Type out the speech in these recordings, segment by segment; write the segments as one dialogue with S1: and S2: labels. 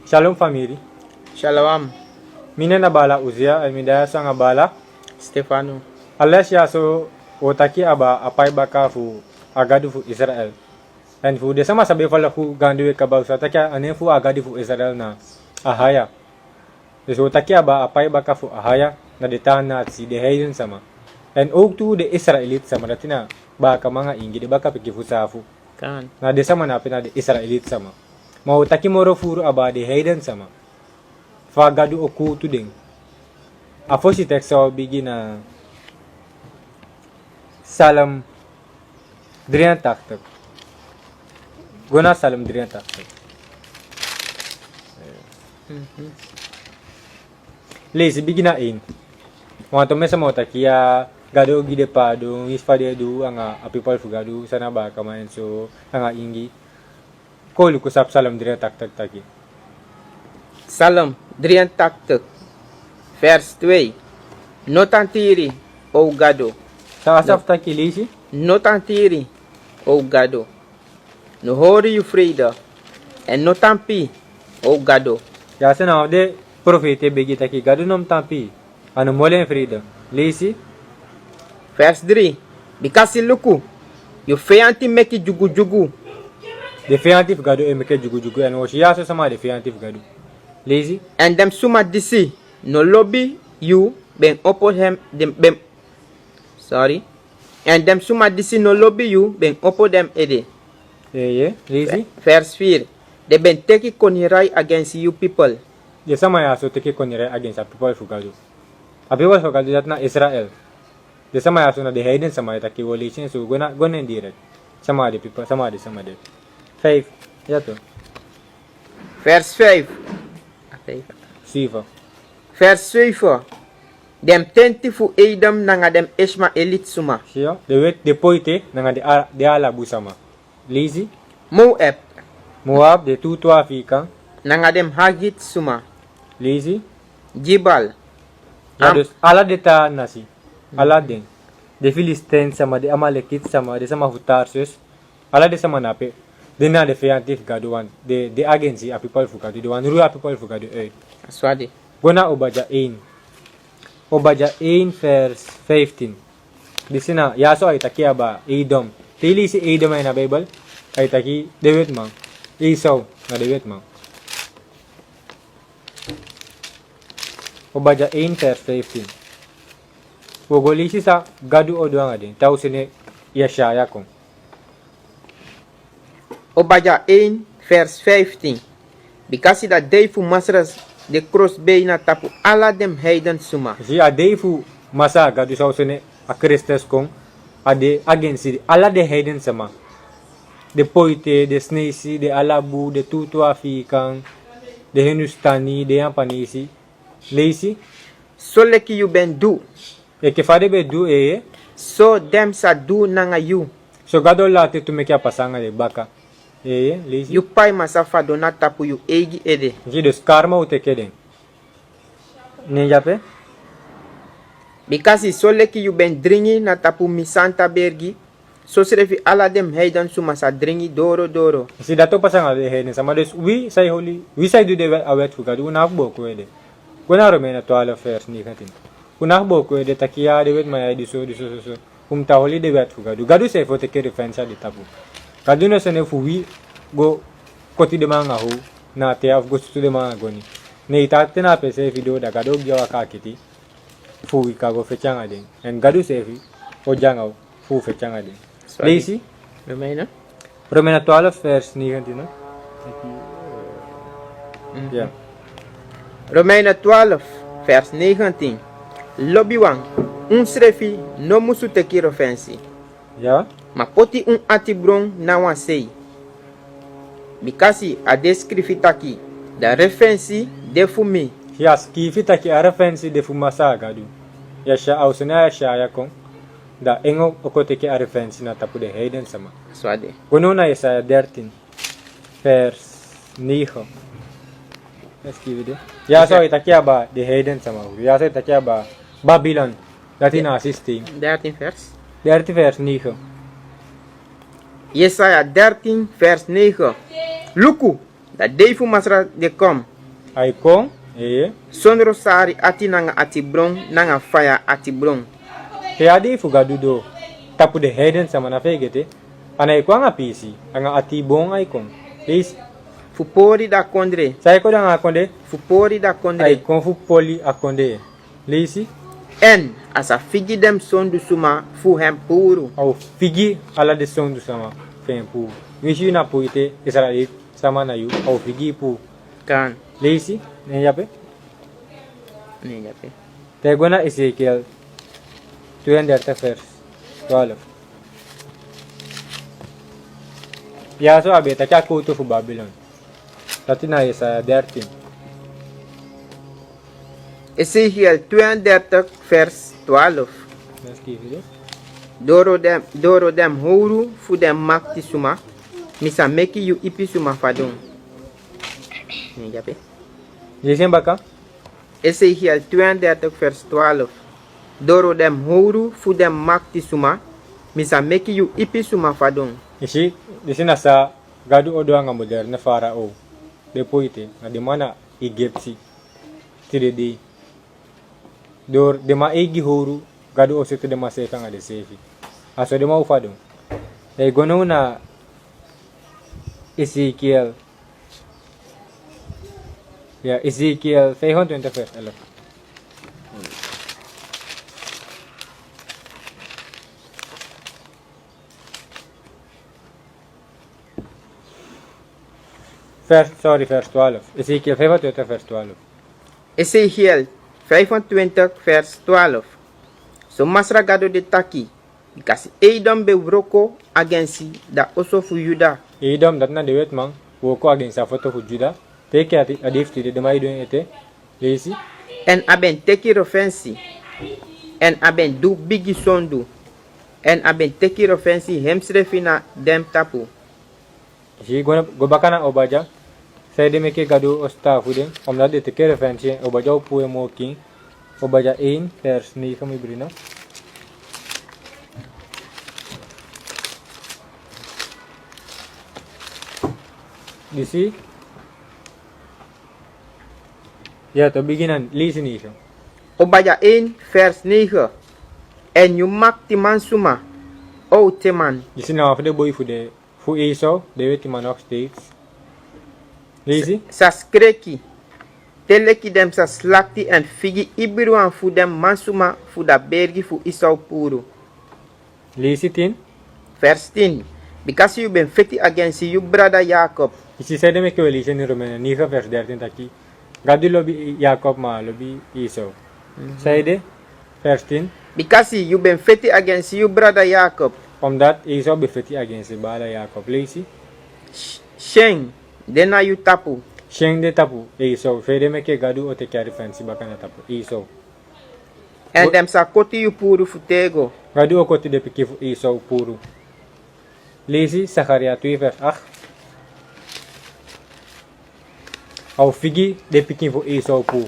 S1: Shalom family.
S2: Shalom.
S1: Mine na bala Uzia ay midaya sa nga bala.
S2: Stefano.
S1: Alas yaso otaki aba apay baka fu agadu fu Israel. And fu de sama sabi fala fu ganduwe kabaw sa takya anen fu agadi fu Israel na ahaya. So otaki aba apay baka fu ahaya na detahan na at si de hayun sama. And og tu de Israelit sama natina baka mga ingi de baka pikifu sa fu.
S2: Kan.
S1: Na de sama na pina de Israelit sama. Mautaki moro furu aba de hayden sama. Fagadu oku tu ding. Afo si tekso bigi na Salam Drian taktak. Guna salam Drian taktak. Lesi bigi na in. Wanto mesa mota kia gado gide padu isfade du anga apipal fugadu sana ba kamain so anga ingi. Kolu kusap salam Drian taktak taki.
S2: Salam. Drian taktuk. Vers 2. Notantiri, o gado.
S1: Sa asaf taki lesi.
S2: Notantiri, o gado. No hori you freda. En notampi, o gado.
S1: Yasa na de profete begi taki gado nom tampi. Ano molen frida. Lesi.
S2: Vers 3. Bikasi luku. You feanti meki jugu jugu.
S1: Defiantif gado e meke jugu jugu en washi yasa sama defiantif gado. Lazy.
S2: En dem suma disi. No lobby you ben oppo hem dem bem. Sorry. En dem suma disi no lobby you ben oppo dem ede.
S1: Lazy.
S2: Vers 4. De ben teki konirai against you people.
S1: De sama yaso teke konire against a people fugado. A people fugado dat na Israel. De sama yaso na de hayden sama taki walishin so gona direct. Sama de people sama de. 5. Yato.
S2: Vers 5.
S1: Sifa.
S2: Vers 7. Dem tenti fu Edom nanga dem Ishmaelit suma.
S1: Siya. De wet de poite nanga de ala busama. Lazy.
S2: Moab
S1: Moab de tutu Afrika.
S2: nanga dem Hagit suma.
S1: Lazy.
S2: Jibal.
S1: Yados ala de ta nasi. Ala den. De Philistines sama de Amalekit sama de sama Hutarsus. Ala de sama nape. De na de fiantif gado wan. De agency a people fugado. De wan rua people fugado.
S2: Swadi.
S1: Gona Obaja 1. Obaja 1 verse 15. Di sina yaso ay taki aba Edom. Tili si Edom ay na Bible. Ay taki David mang. Esau na David mang. Obaja 1 verse 15. Wogolisi sa gadu odo nga din. Tao sini Yeshaya kong.
S2: Obaja 1 vers 15. Because that day fu masras de cross bay na tapu ala dem heiden suma.
S1: Si ade fu masa gadu sa sini a Christus kong. Ade agency ala de hayden sama. De poite, de snesi, de alabu, de tutu afikang, de Hindustani, de Japanese. Lazy.
S2: So leki you ben do.
S1: E ke fade be du
S2: So dem sa do nanga you.
S1: so gado lati tu meke pasanga de baka. Lazy.
S2: You pai masafa do na tapu you egi ede.
S1: Jidos karma uteke den. Ninja pe?
S2: Because so leki you ben dringi na tapu misanta bergi. So serefi ala dem heiden suma sa dringi doro.
S1: Si dato pasanga de hene sama des we say holy. We say do de awet fu gado una boko ede. Kuna romena to ala affairs ni katin. Kuna boko ede takia de wet maya di so. Ta holy de wet fu gado. Gado say for take defense di tapu. Gado no sene fu we go koti de manga ho na te af go stu de manga goni. Ne itate na pe se video da gado gyawa ka kiti. Fu we ka go fechanga den. And gado say fi o janga fu fechanga den. Lazy.
S2: Romena?
S1: Romena 12 vers 19 no? Yeah.
S2: Romeinen 12 vers 19. Lobiwang serefi no musu teki ofensi.
S1: Yeah.
S2: Ma poti atibron na wansei. Bikasi a deskrifitaki da referensi de fumi.
S1: Yes, kifita ki a referensi de fumasa gadu. Yasha ausena yasha yakon. Da engo okote ki a referensi na tapu de hayden sama.
S2: Swade.
S1: Kuno na Yesaya 13 vers 9. Escribe. Yaso itakia ba de hayden sama. Yaso itakia ba Babylon. Dati na system.
S2: 13 vers.
S1: 13 vers 9.
S2: Jesaja 13 vers 9. Luku, Da day fu masra de kom.
S1: Ay kom, eh.
S2: Sondro sari ati nanga ati bron, nanga fire ati bron.
S1: Te adi fu gadu do. Tapu de heden sama na fegete. Anay ko nga pisi, anga ati bong ay kom. Please,
S2: Fu pori da kondre.
S1: say ko da nga konde.
S2: Fu pori da
S1: Ay
S2: kondre.
S1: kom fu poli akonde. Lisi,
S2: En asa figi dem sondu suma fu hem puru.
S1: au figi ala de son du sama. Fen pu. Wishi na pu ite Israel sama na yu, au figi pu.
S2: Kan.
S1: Lisi, ne yape.
S2: Ni jape.
S1: Te gona Ezekiel 32 vers 12. Ya so abeta kya kuto fu Babylon. Tatina Isaiah 13.
S2: Ezekiel 32 vers 12.
S1: Let's give it.
S2: Doro dem houru fu dem makti suma. Misa meki yu ipi suma fadon. Ni jape.
S1: Listen baka.
S2: Ezekiel 32 vers 12. Doro dem houru fu dem makti suma. Misa meki yu ipi suma fadon.
S1: Isi nasa gadu odo nga moderne farao. Depo ite nga di mana Egypti. Tide di. Dor de ma egi horu gadu o setu de ma sefa nga de sefi. Aso de ma ufadon. E gono na Ezekiel. Ya Ezekiel 520 vers 11. Vers 12. Ezekiel 25 vers 12.
S2: Ezekiel 25 vers 12. So masra gado de taki. Because Edom be vroko agensi da oso fu Juda.
S1: Edom dat na de wet man. Woko against sa foto fu Juda. Teke adif ti de mai doen ete. Lesi.
S2: En aben teki rofensi. En aben du bigi sondu. En aben teki rofensi hemsrefina dem tapu.
S1: Si go bakana obaja. Sai de meke gado osta fu den. Om dat de teke referentie obaja pu e mo king. Obaja 1 vers 9 mi brina. Disi. Ya, to beginnen. Lezen hier zo.
S2: Obaja 1 vers 9. En you makti man suma. O teman.
S1: Disi nou voor de boy voor Esau. De weet je maar nog steeds. Lezen.
S2: Sa skreki. Teleki dem sa slakti en figi ibiru an fu dem mansuma fu da bergi fu Isau puru.
S1: Lees het in.
S2: Vers 10. Because you been fiti against you brother Jacob.
S1: Isi zei de me que lezen in Romeinen 9 vers 13 aqui. Gadu lobby Jacob ma lobby Esau. Zei de vers 10.
S2: Because you been fiti against you brother Jacob.
S1: Omdat Esau befetti against bala Jacob. Lees.
S2: Sheng. Dena you tapu.
S1: Sheng de tapu Esau. Fede me que gadu o te kari fancy bakana tapu Esau.
S2: En dem sa koti you puru futego.
S1: Gadu o koti de piki fu Esau puro. Lees Zacharia 2 vers 8. Au figi de piki fu Esau pu.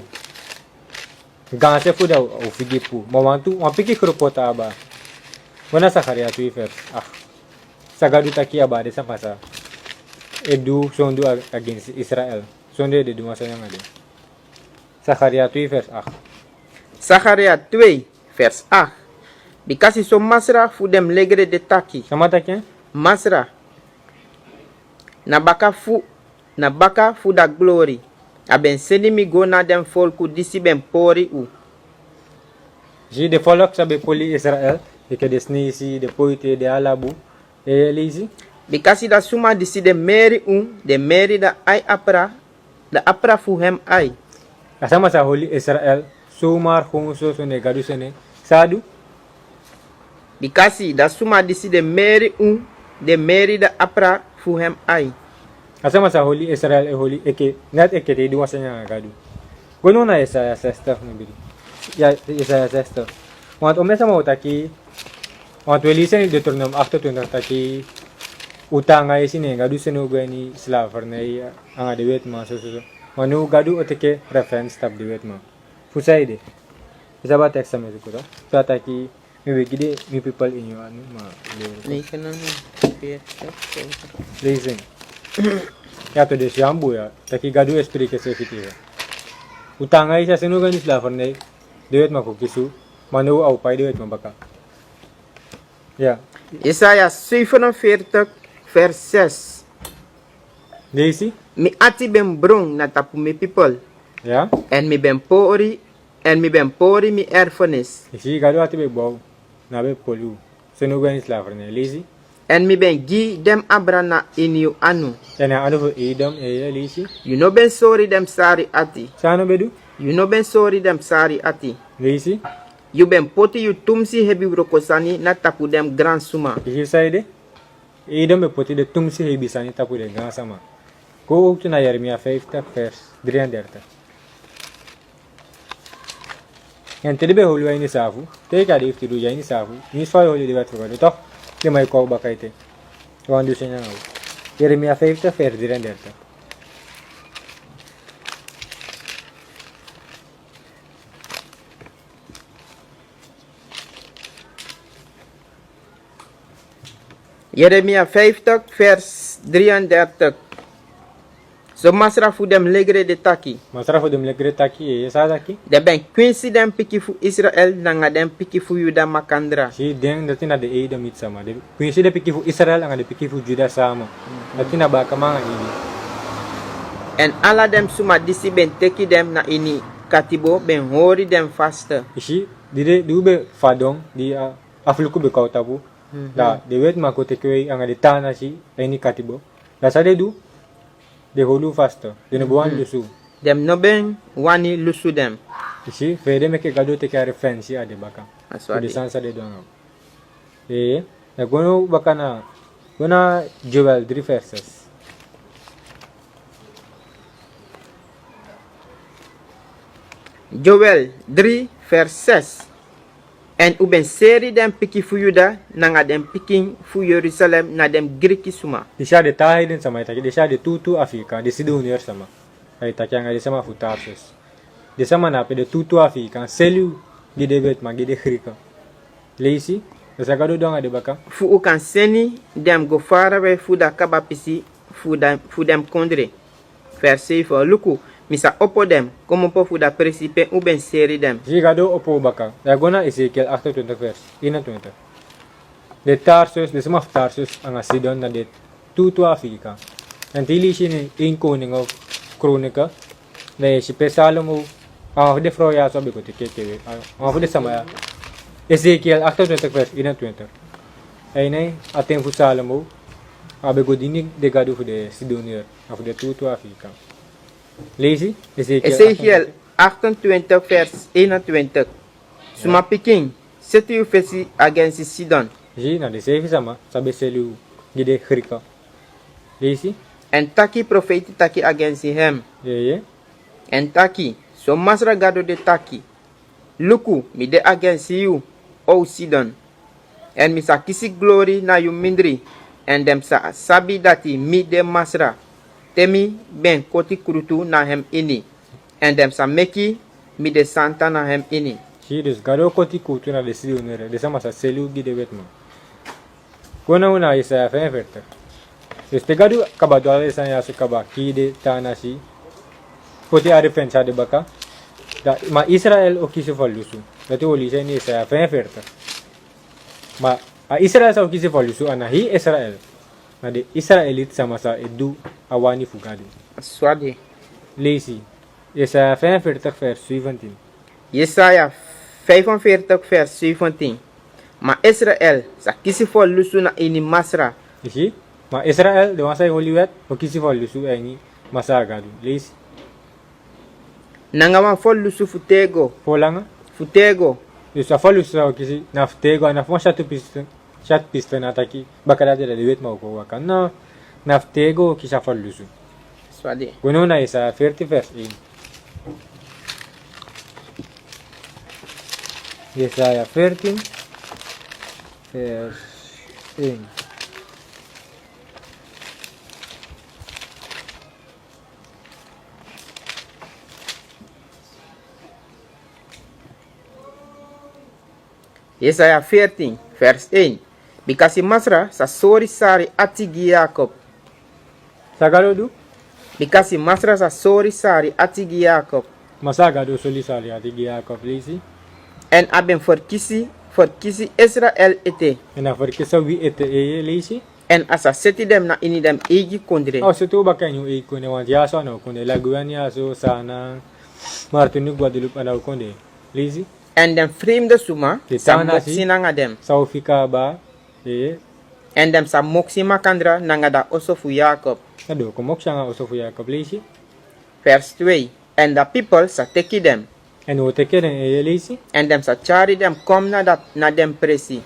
S1: Ganse fu da au figi pu. Mawantu wan piki kropota aba. Wana Zacharia 2 vers 8. Sagadu taki aba de samasa. Edu sondu against Israel. Sondu de duma sa nga de. Zacharia 2 vers 8.
S2: Zacharia 2 vers 8. Because so masra fu dem legre de taki.
S1: Samata kya?
S2: Masra. Na baka fu da glory. Aben seni mi go na dem folku disi ben pori u.
S1: Ji de volk sabe poli Israel. Ike de snisi, de poite, de alabu. E lizi.
S2: Because da suma disi de meri de meri da ai apra. Da apra fu hem ai.
S1: Asama sa holi Israel. Sumar khonso so ne gadu sene. Sadu.
S2: Because da suma disi de meri da apra fu hem ai.
S1: Asama sa holi Israel e holi eke. Net eke te duma sa nga gadu. Gono na Isaiah 60 nabili. Ya Isaiah 60. Want omesa mo taki. Want we listen in Deuteronomy 28 taki. Utanga isi ne gadu seno gani slaver ne anga de wet ma so. Manu gadu oteke reference tab de wet ma. Fusaide. Isa ba text sa mesu ko ta. Taki mi wegide mi people in you anu ma.
S2: Ni kana
S1: Listen. Ya to de jambu ya, taki gadu explique se fitiga. Utanga isa senu gan isla forne, dewet makukisu, manu au pai dewet mabaka. Ja,
S2: Jesaja 47 vers 6.
S1: Daisy?
S2: Mi ati ben brong na tapu mi people.
S1: Ja?
S2: En mi ben pori mi erfenis.
S1: Isi gadu ati be bau, na be polu. Senu gan isla forne, lazy.
S2: En mi ben gi dem abra na iniu anu.
S1: Yana anu voor Edom, lazy.
S2: You no ben sorry dem sari ati.
S1: Sano bedu?
S2: You no ben sorry dem sari ati.
S1: Lazy?
S2: You ben poti you tumsi hebi brokosani na tapu dem grand suma.
S1: Isi saide? Edom be poti de tumsi hebisani tapu de gan sama. Go ook naar Jeremia 50 vers 33. En tede be holu ini safu, te ka de iftiru ya ini safu, ni swa holu de wat vergado toch? De mai ko bakaite. Wan dus nya nou. Jeremia 50 vers 33.
S2: Jeremia 50 vers 33. So masra fu dem legre de taki.
S1: Masra fo dem lekre taki e sa taki.
S2: De ben kwinsi dem piki fu Israel nanga dem piki fu Yuda makandra.
S1: Si den datina de Edom mit sama. De kunsi de pikifu Israel anga de pikifu Juda sama. Datina ba kamanga ini.
S2: En ala dem suma disi ben teki dem na ini katibo ben hori dem faster.
S1: Isi dire dube fadong di afluku be kautabu. Da de wet mako tekwe anga de tana si ini katibo. Da sa de du de holu faster. De no buan lusu.
S2: Dem no ben wani lusu dem.
S1: Isi fede meke gado te kare fancy ade baka. So
S2: Aswadi.
S1: de sansa de donga. Na gono baka na gona Joel 3 verses.
S2: Joel 3 vers 6. En u ben seri dem piki fu Yuda nanga dem piki fu Jerusalem na dem Griki suma.
S1: Disha de tahi din sama itaki, disha de tutu Afrika, de Sidonier sama. Ay itaki anga de sama futarsos. De sama na pe de tutu Afrika, selu di debet ma di de Grika. Leisi, de sagado donga de baka.
S2: Fu u kan seni dem go far away fu da kaba pisi fu dem kondre. Vers 7. Luku misa opo dem como po fu da precipe u ben seri dem.
S1: Jigado opo baka. Ya gona Ezekiel 28 vers 21. De Tarsus, de sama Tarsus anga Sidon na de tutu Afrika. En tili sini in koning of kronika. De si pe Salomo anga de froya so be ko tikeke. Anga de sama ya. Ezekiel 28 vers 21. Ay nay aten fu Salomo abe go dinig de gado fu de Sidonier, fu de tutu Afrika. Lees
S2: Ezekiel 28 vers 21. Suma piking set u fesi against Sidon.
S1: Zie, nou de zeven sama, sabi selu gide Grika. Lees
S2: En taki profeti taki against hem.
S1: je?
S2: En taki so masra gado de taki. Luku mi de against you, o Sidon. En mi sa kisi glory na you mindri. En dem sa sabi dati mi de masra. Temi ben koti krutu na hem ini. En dem sa meki mi de santa na hem ini.
S1: Zie, dus gado koti kutu na de Sidonier, de sama sa selu gide wetman. Kona una Isaiah 45. Dus te gado kabado ala isa ya su kaba kide tanasi. Poti a defensa de baka. Da ma Israel o kisi falusu. Dati wali sa ni Isaiah 45. Ma a Israel sa o kisi falusu ana hi Israel. Na de Israelit sama sa edu awani fugadi.
S2: Swadi.
S1: Lees Isaiah 45 vers 17.
S2: Jesaja 45 vers 17. Ma Israel sa kisi for lusu na ini masra.
S1: Isi ma Israel de wasay holiwet o kisi falusu ani masagadu. Lees
S2: Nangama for lusu futego.
S1: polanga.
S2: Futego.
S1: Dus a falusu sa o kisi naftego na fon chat pista na taki bakada de wet ma ko waka na naftego kisa falusu.
S2: Swadi.
S1: Kuno na Isaiah 40 vers 1. Isaiah 14 vers 1.
S2: Jesaja 14 vers 1. Bikasi masra sa sori sari atigi Jacob.
S1: Sagalo du
S2: Because masra sa sorry sari atigi Jacob.
S1: Masaga do soli sali ati Jacob lisi.
S2: En aben forkisi Israel ete.
S1: En dan verkisa wie ete lisi.
S2: En asa seti dem na ini dem egi kondre.
S1: Oh, se tu bakay nyo ikone want yaso ano konde laguan yaso sana Martin Guadalupe ano konde lisi.
S2: En dem vreemde suma
S1: Di
S2: sa
S1: sana si-
S2: moksina nga dem.
S1: Sa ufika ba
S2: En dem sa moksima kandra nanga da osofu Jacob.
S1: ado komok siya nga uso fu Jacob lisi.
S2: Verse 2. And the people sa teki dem.
S1: En uteke den lisi.
S2: En dem sa chari dem kom na dem presi.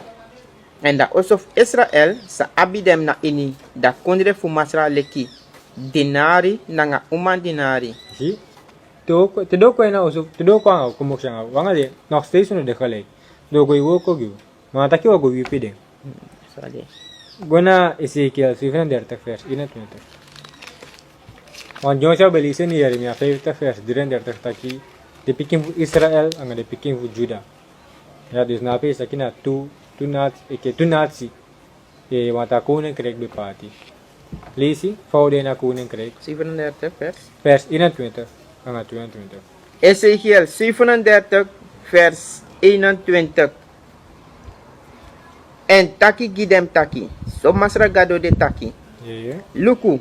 S2: En da osof Israel sa abi dem na ini da kondre fu masra leki. Dinari nanga uman dinari.
S1: Si te do ko na uso te do ko nga komok siya nga wanga de nog steeds no de gelijk. Do go iwo ko gyu. Mga taki wa go wipi den.
S2: Sorry.
S1: Gona Ezekiel 37 vers 21. Want Joshua belise ni Yeremia 50 vers 33 taki de pikin fu Israel anga de pikin fu Juda. Ya dus na pe sakina tu natsi e wata koning krek be party. Lesi foude na koning krek
S2: 37 vers.
S1: vers 21 anga 22.
S2: Ezekiel 37 vers 21. En taki gidem taki. So masra gado de taki.
S1: Yeah.
S2: Luku.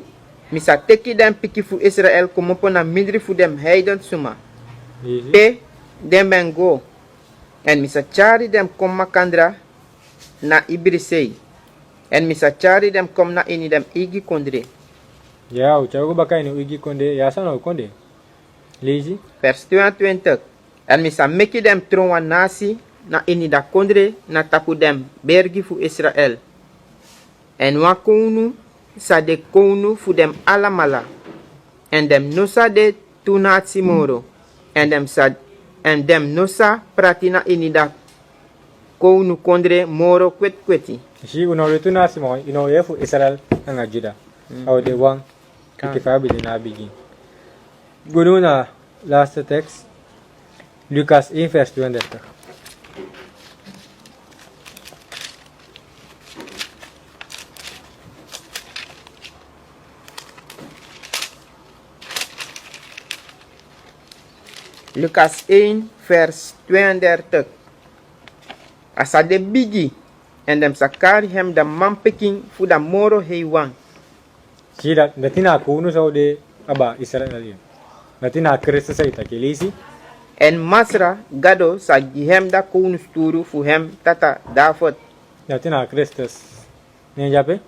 S2: Misa teki dem piki fu Israel kumopo na midri fu dem heiden suma.
S1: Lesi
S2: Pe dem ben go. En misa chari dem kom makandra na ibrisei. En misa chari dem kom na ini dem igi kondre.
S1: ya uchago bakay no igi konde ya sana konde. Lesi
S2: Vers 22. En misa meki dem tron wan nasi na ini da kondre na tapu dem bergi fu Israel. En wakunu sa de konu fu dem alamala. En dem nosa de tunatsi moro. En dem nosa pratina ini da konu kondre moro kweti.
S1: si uno retu nasi mo ino ye fu Israel anga Juda. Au de wang ikifa bi na bigi. Guru na last text Lucas 1 vers 32.
S2: Lucas 1 vers 32. Asa de bigi. En dem sakari hem da mampeking fu da moro heiwan.
S1: Si dat natina kunu sa de aba Israel yun. Natina Kristo sa ita kilisi.
S2: En masra gado sa gihem da kunu sturu fu hem tata dafot.
S1: Natina Christus. Niyan jape?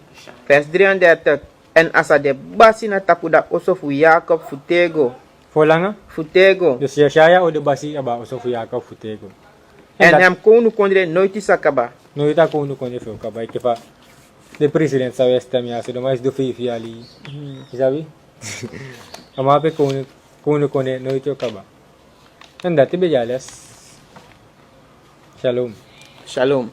S2: Vers 33. En asa de basi na tapu da oso fu Jacob futego.
S1: Folanga.
S2: Futego.
S1: Dus Yeshaya o de basi aba uso fu Jacob futego.
S2: En hem konu kondre noiti sakaba.
S1: No ita kunu konde feu kaba ikifa de president sa westa mi aso do mais do fifi ali. Sabi? Ama pe kunu konde no ito kaba. Anda tibe jales. Shalom.
S2: Shalom.